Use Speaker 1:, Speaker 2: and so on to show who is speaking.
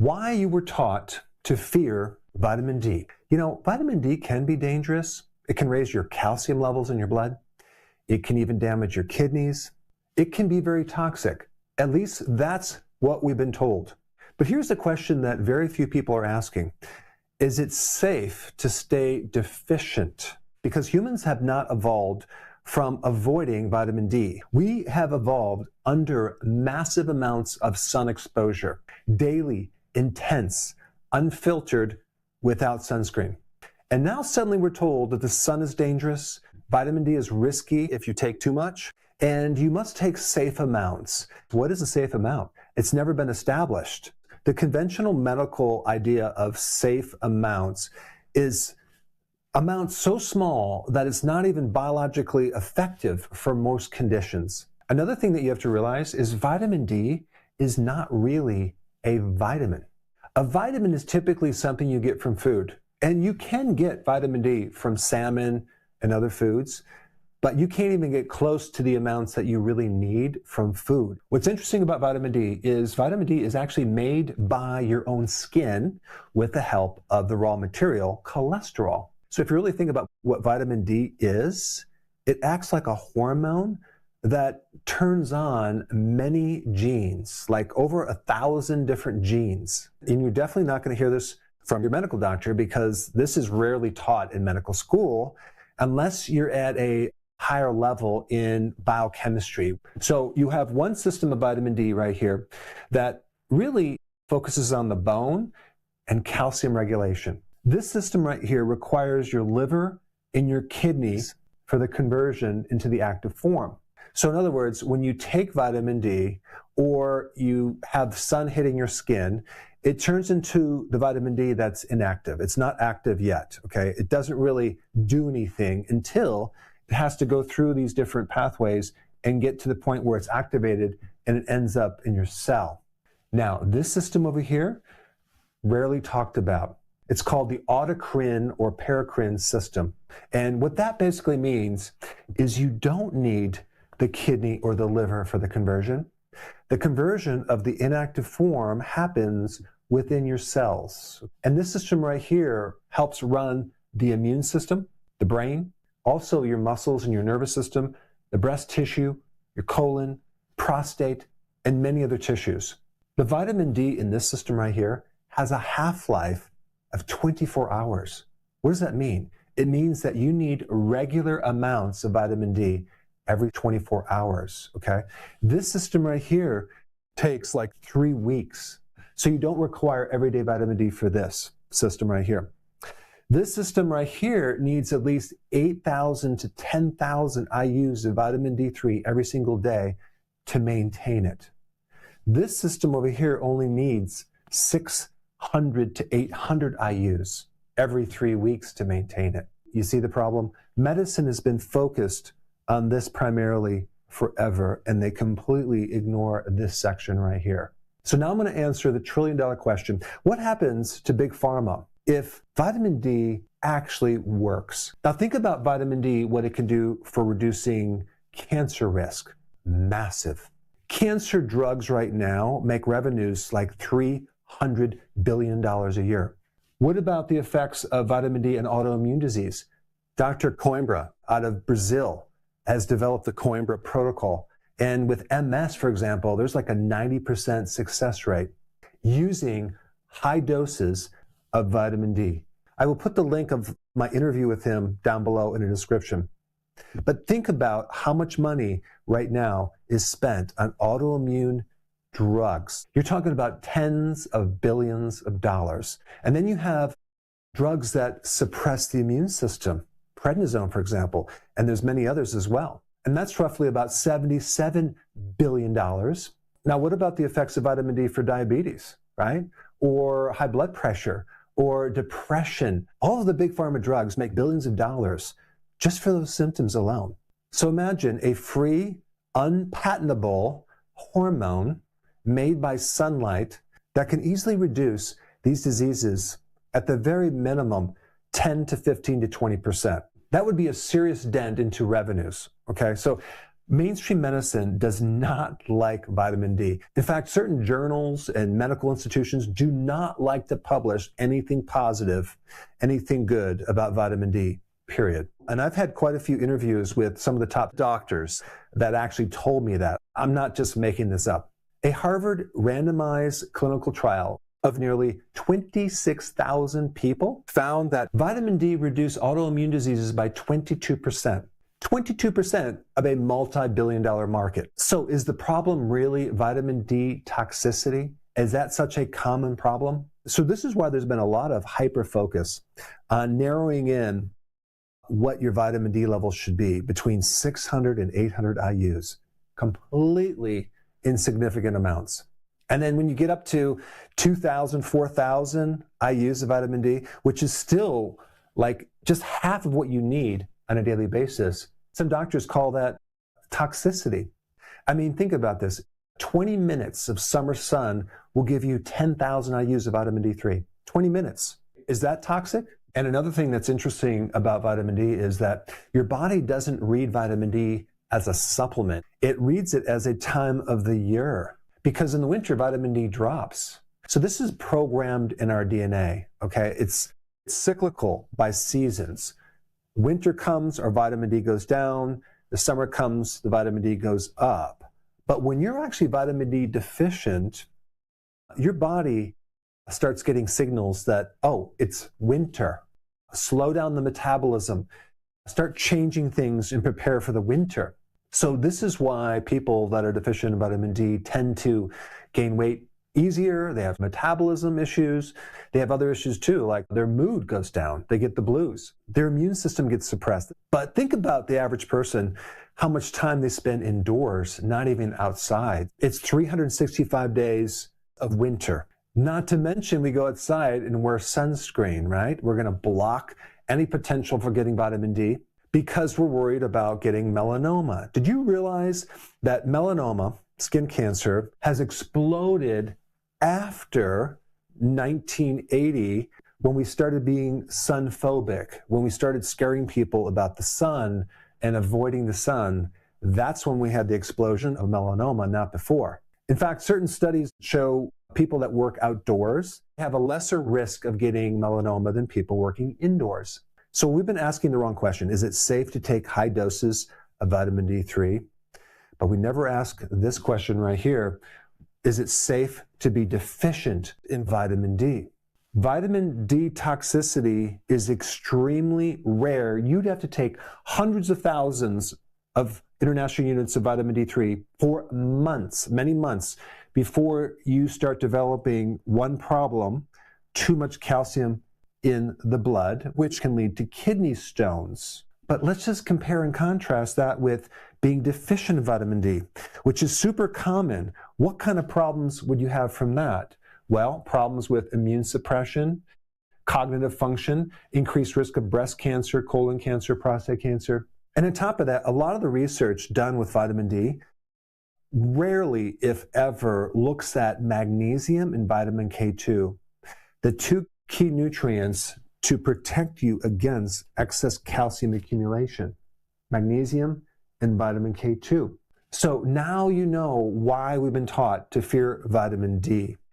Speaker 1: why you were taught to fear vitamin D. You know, vitamin D can be dangerous. It can raise your calcium levels in your blood. It can even damage your kidneys. It can be very toxic. At least that's what we've been told. But here's the question that very few people are asking. Is it safe to stay deficient? Because humans have not evolved from avoiding vitamin D. We have evolved under massive amounts of sun exposure, daily, intense, unfiltered, without sunscreen. And now suddenly we're told that the sun is dangerous, vitamin D is risky if you take too much, and you must take safe amounts. What is a safe amount? It's never been established. The conventional medical idea of safe amounts is amounts so small that it's not even biologically effective for most conditions. Another thing that you have to realize is vitamin D is not really a vitamin. A vitamin is typically something you get from food. And you can get vitamin D from salmon and other foods, but you can't even get close to the amounts that you really need from food. What's interesting about vitamin D is actually made by your own skin with the help of the raw material, cholesterol. So if you really think about what vitamin D is, it acts like a hormone that turns on many genes, like over 1,000 different genes. And you're definitely not going to hear this from your medical doctor because this is rarely taught in medical school unless you're at a higher level in biochemistry. So you have one system of vitamin D right here that really focuses on the bone and calcium regulation. This system right here requires your liver and your kidneys for the conversion into the active form. So in other words, when you take vitamin D or you have sun hitting your skin, it turns into the vitamin D that's inactive. It's not active yet, okay? It doesn't really do anything until it has to go through these different pathways and get to the point where it's activated and it ends up in your cell. Now, this system over here, rarely talked about. It's called the autocrine or paracrine system. And what that basically means is you don't need the kidney or the liver for the conversion. The conversion of the inactive form happens within your cells. And this system right here helps run the immune system, the brain, also your muscles and your nervous system, the breast tissue, your colon, prostate, and many other tissues. The vitamin D in this system right here has a half-life of 24 hours. What does that mean? It means that you need regular amounts of vitamin D every 24 hours, okay? This system right here takes like 3 weeks. So you don't require everyday vitamin D for this system right here. This system right here needs at least 8,000 to 10,000 IUs of vitamin D3 every single day to maintain it. This system over here only needs 600 to 800 IUs every 3 weeks to maintain it. You see the problem? Medicine has been focused on this primarily forever, and they completely ignore this section right here. So now I'm going to answer the trillion-dollar question. What happens to Big Pharma if vitamin D actually works? Now think about vitamin D, what it can do for reducing cancer risk. Massive. Cancer drugs right now make revenues like $300 billion a year. What about the effects of vitamin D in autoimmune disease? Dr. Coimbra out of Brazil has developed the Coimbra protocol. And with MS, for example, there's like a 90% success rate using high doses of vitamin D. I will put the link of my interview with him down below in the description. But think about how much money right now is spent on autoimmune drugs. You're talking about tens of billions of dollars. And then you have drugs that suppress the immune system, prednisone, for example, and there's many others as well. And that's roughly about $77 billion. Now, what about the effects of vitamin D for diabetes, right? Or high blood pressure, or depression? All of the big pharma drugs make billions of dollars just for those symptoms alone. So imagine a free, unpatentable hormone made by sunlight that can easily reduce these diseases at the very minimum 10 to 15 to 20%. That would be a serious dent into revenues, okay? So Mainstream medicine does not like vitamin D. In fact, certain journals and medical institutions do not like to publish anything positive, anything good about vitamin D, period. And I've had quite a few interviews with some of the top doctors that actually told me that. I'm not just making this up. A Harvard randomized clinical trial of nearly 26,000 people found that vitamin D reduced autoimmune diseases by 22%. 22% of a multi-billion-dollar market. So is the problem really vitamin D toxicity? Is that such a common problem? So this is why there's been a lot of hyper-focus on narrowing in what your vitamin D levels should be between 600 and 800 IUs. Completely insignificant amounts. And then when you get up to 2,000, 4,000 IUs of vitamin D, which is still like just half of what you need on a daily basis, some doctors call that toxicity. I mean, think about this. 20 minutes of summer sun will give you 10,000 IUs of vitamin D3. 20 minutes. Is that toxic? And another thing that's interesting about vitamin D is that your body doesn't read vitamin D as a supplement. It reads it as a time of the year, because in the winter, vitamin D drops. So this is programmed in our DNA, okay? It's cyclical by seasons. Winter comes, our vitamin D goes down. The summer comes, the vitamin D goes up. But when you're actually vitamin D deficient, your body starts getting signals that, oh, it's winter. Slow down the metabolism. Start changing things and prepare for the winter. So this is why people that are deficient in vitamin D tend to gain weight easier. They have metabolism issues. They have other issues too, like their mood goes down. They get the blues. Their immune system gets suppressed. But think about the average person, how much time they spend indoors, not even outside. It's 365 days of winter. Not to mention we go outside and wear sunscreen, right? We're going to block any potential for getting vitamin D because we're worried about getting melanoma. Did you realize that melanoma, skin cancer, has exploded after 1980 when we started being sun phobic, when we started scaring people about the sun and avoiding the sun? That's when we had the explosion of melanoma, not before. In fact, certain studies show people that work outdoors have a lesser risk of getting melanoma than people working indoors. So we've been asking the wrong question. Is it safe to take high doses of vitamin D3? But we never ask this question right here. Is it safe to be deficient in vitamin D? Vitamin D toxicity is extremely rare. You'd have to take hundreds of thousands of international units of vitamin D3 for months, many months, before you start developing one problem, too much calcium in the blood, which can lead to kidney stones. But let's just compare and contrast that with being deficient in vitamin D, which is super common. What kind of problems would you have from that? Well, problems with immune suppression, cognitive function, increased risk of breast cancer, colon cancer, prostate cancer. And on top of that, a lot of the research done with vitamin D rarely, if ever, looks at magnesium and vitamin K2, the two key nutrients to protect you against excess calcium accumulation, magnesium and vitamin K2. So now you know why we've been taught to fear vitamin D.